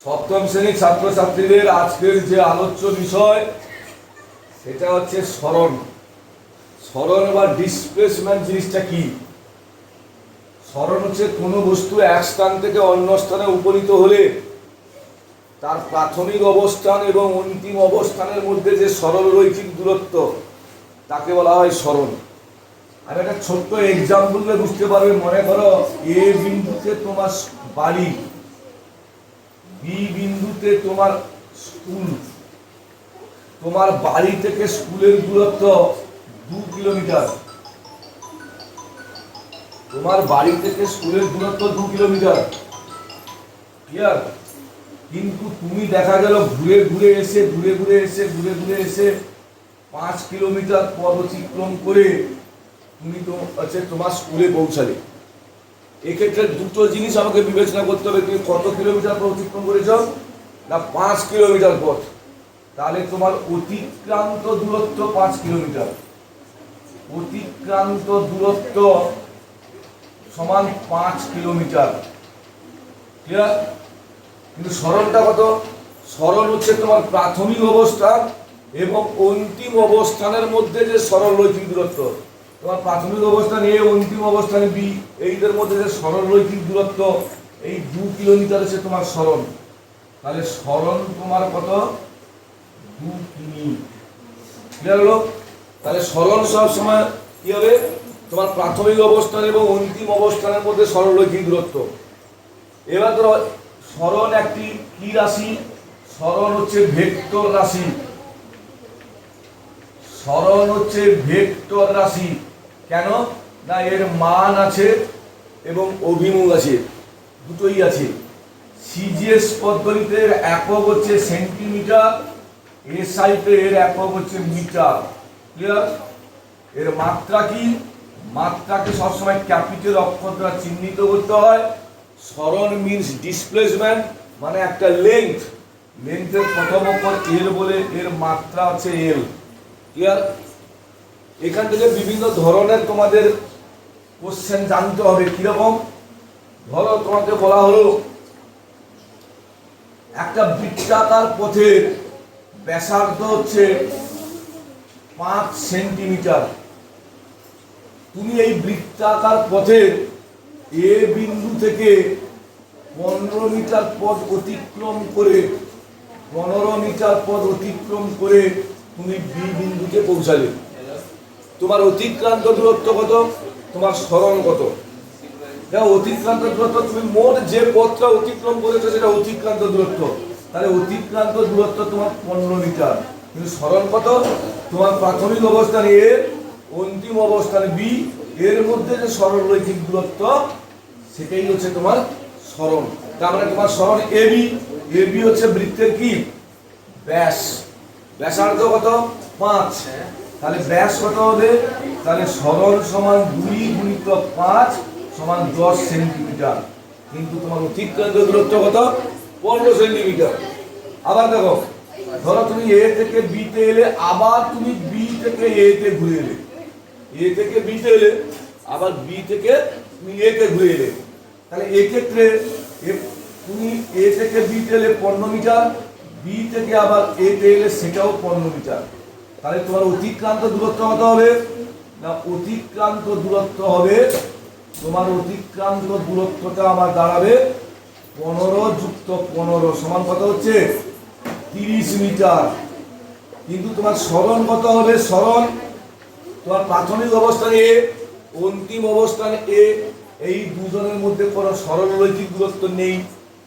সপ্তম শ্রেণীর ছাত্রছাত্রীদের আজকের যে আলোচ্য বিষয় সেটা হচ্ছে সরণ। সরণ বা ডিসপ্লেসমেন্ট জিনিসটা কি? সরণ হচ্ছে কোনো বস্তু এক স্থান থেকে অন্য স্থানে উপনীত হলে তার প্রাথমিক অবস্থান এবং অন্তিম অবস্থানের মধ্যে যে সরলরৈখিক দূরত্ব তাকে বলা হয় সরণ। আমি একটা ছোট্ট এক্সাম্পল দিয়ে বুঝতে পারবে। মনে করো এ বিন্দুতে তোমার বাড়ি, বি বিন্দুতে তোমার স্কুল। তোমার বাড়ি থেকে স্কুলের দূরত্ব 2 কিলোমিটার। তোমার বাড়ি থেকে স্কুলের দূরত্ব 2 কিলোমিটার, ক্লিয়ার? কিন্তু তুমি দেখা গেল ঘুরে ঘুরে এসে 5 কিলোমিটার পথ অতিক্রম করে তুমি তোমার স্কুলে পৌঁছালে। এক্ষেত্রে দুটো জিনিস আমাকে বিবেচনা করতে হবে। তুমি কত কিলোমিটার পথ অতিক্রম করেছ? না 5 কিলোমিটার পথ। তাহলে তোমার অতিক্রান্ত দূরত্ব 5 কিলোমিটার। অতিক্রান্ত দূরত্ব সমান 5 কিলোমিটার, ক্লিয়ার? কিন্তু সরণটা কত? সরণ হচ্ছে তোমার প্রাথমিক অবস্থান এবং অন্তিম অবস্থানের মধ্যে যে সরলরৈখিক দূরত্ব। তোমার প্রাথমিক অবস্থান এ, অন্তিম অবস্থানে বি, এইদের মধ্যে যে সরলরৈখিক দূরত্ব এই 2 কিলোমিটার হচ্ছে তোমার সরণ। তাহলে সরণ তোমার কত? 2 কিমি, ক্লিয়ার হলো? তাহলে সরণ সব সময় কি হবে? তোমার প্রাথমিক অবস্থান এবং অন্তিম অবস্থানের মধ্যে সরলরৈখিক দূরত্ব। এবার ধরো সরণ একটি কি রাশি? সরণ হচ্ছে ভেক্টর রাশি। সরণ হচ্ছে ভেক্টর রাশি। কেন না এর মান আছে এবং অভিমুখ আছে, দুটোই আছে। সিজিএস পদ্ধতিতে একক হচ্ছে সেন্টিমিটার, এসআইতে এর একক হচ্ছে মিটার, ক্লিয়ার? এর মাত্রা কি? মাত্রাকে সবসময় ক্যাপিটাল অক্ষর দ্বারা চিহ্নিত করতে হয়। সরণ মিনস ডিসপ্লেসমেন্ট, মানে একটা লেন্থ। লেন্থের প্রথম অক্ষর এল বলে এর মাত্রা আছে এল, ক্লিয়ার? এখান থেকে বিভিন্ন ধরনের তোমাদের কোশ্চেন জানতে হবে। কিরকম? ধরো তোমাকে বলা হলো একটা বৃত্তাকার পথের ব্যাসার্ধ হচ্ছে 5 সেন্টিমিটার। তুমি এই বৃত্তাকার পথের এ বিন্দু থেকে 15 মিটার পথ অতিক্রম করে 15 মিটার পথ অতিক্রম করে তুমি বি বিন্দুতে পৌঁছালে। তোমার অতিক্রান্ত দূরত্ব কত? তোমার সরণ কত? দেখো অতিক্রান্ত দূরত্ব, তুমি মোট যে পথটা অতিক্রম করেছো সেটা অতিক্রান্ত দূরত্ব। তাহলে অতিক্রান্ত দূরত্ব তোমার 15 মিটার। কিন্তু সরণ কত? তোমার প্রাথমিক অবস্থান এ, অন্তিম অবস্থান বি, এর মধ্যে যে সরলরৈখিক দূরত্ব সেটাই হচ্ছে তোমার সরণ। তার মানে তোমার সরণ এবি। এবি হচ্ছে বৃত্তের কি? ব্যাস। ব্যাসার্ধ কত? 5। তাহলে ব্যাস কত হবে? তাহলে সরণ সমান 2 গুণিতক 5 সমান 10 সেন্টিমিটার। কিন্তু তোমার অতিক্রান্ত দূরত্ব কত? 15 সেন্টিমিটার। আবার দেখো, ধরো তুমি এ থেকে বি তে এলে, আবার তুমি বি থেকে এ তে ঘুরে এলে। এ থেকে বি তে এলে, আবার বি থেকে তুমি এ তে ঘুরে এলে। তাহলে এক্ষেত্রে তুমি এ থেকে বি তে এলে 15 মিটার, বি থেকে আবার এ তে এলে সেটাও 15 মিটার। তাহলে তোমার অতিক্রান্ত দূরত্ব কত হবে? না অতিক্রান্ত দূরত্ব হবে, তোমার অতিক্রান্ত দূরত্বটা আমার দাঁড়াবে 15 যুক্ত 15 সমান কত হচ্ছে? 30 মিটার। কিন্তু তোমার সরণ কত হবে? সরণ তোমার প্রাথমিক অবস্থানে এ, অন্তিম অবস্থানে এ, এই দুজনের মধ্যে কোনো সরলরৈখিক দূরত্ব নেই,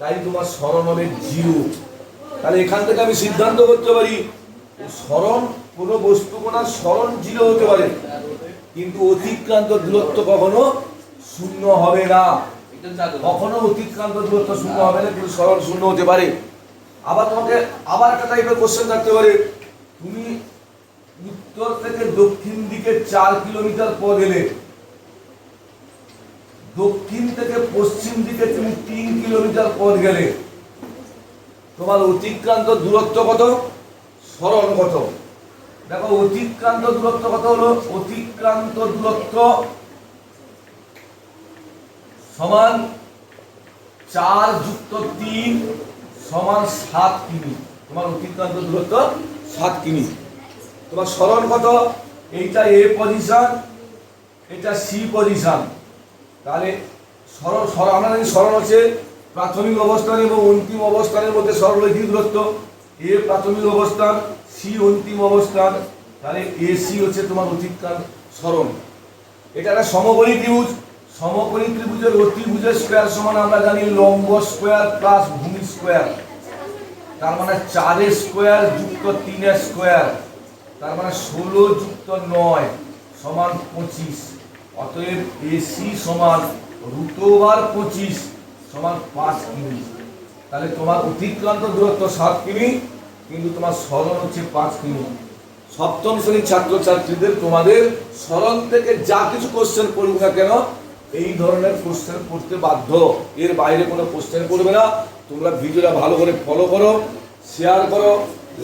তাই তোমার সরণ হবে 0। তাহলে এখান থেকে আমি সিদ্ধান্ত করতে পারি সরণ, কোনো বস্তু কোণার সরণ 0 হতে পারে, কিন্তু অতিক্রান্ত দূরত্ব কখনো 0 হবে না। কখনো অতিক্রান্ত দূরত্ব 0 হবে না, কিন্তু সরণ 0 হতে পারে। আবার তোমাকে আবার একটা টাইপের কোশ্চেন থাকতে পারে, তুমি উত্তর থেকে দক্ষিণ দিকে 4 কিলোমিটার পথ এলে, দক্ষিণ থেকে পশ্চিম দিকে তুমি 3 কিলোমিটার পথ গেলে, তোমার অতিক্রান্ত দূরত্ব কত? সরণ কত? দেখো অতিক্রান্ত দূরত্ব কত হলো? অতিক্রান্ত দূরত্ব সমান 4 যুক্ত 3 সমান 7 কিমি। তোমার অতিক্রান্ত দূরত্ব 7 কিমি। তোমার সরণ কত? এইটা এ পজিশন, এটা সি পজিশন। তাহলে আমরা জানি সরণ হচ্ছে প্রাথমিক অবস্থান এবং অন্তিম অবস্থানের মধ্যে সরলরৈখিক দূরত্ব। এ প্রাথমিক অবস্থান, সি অন্তিম অবস্থান। তাহলে এ সি হচ্ছে তোমার অতিক্রান্ত সরণ। এটা একটা সমকোণী ত্রিভুজ। সমকোণী ত্রিভুজের অতিভুজের স্কয়ার সমান আমরা জানি লম্ব স্কয়ার প্লাস ভূমি স্কয়ার। তার মানে 4 এর স্কয়ার যুক্ত 3 এর স্কয়ার, তার মানে 16 যুক্ত 9 সমান 25। অতএব এসি সমান √25 সমান 5 কিমি। তাহলে তোমার অতিক্রান্ত দূরত্ব 7 কিমি, কিন্তু তোমার সরণ হচ্ছে 5 কিমি। সপ্তম শ্রেণীর ছাত্রছাত্রীদের তোমাদের সরণ থেকে যা কিছু কোশ্চেন পড়ুক না কেন, এই ধরনের কোশ্চেন পড়তে বাধ্য। এর বাইরে কোনো কোশ্চেন পড়বে না। তোমরা ভিডিওটা ভালো করে ফলো করো, শেয়ার করো,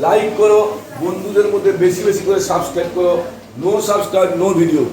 লাইক করো, বন্ধুদের মধ্যে বেশি বেশি করে সাবস্ক্রাইব করো। No subscribe no video.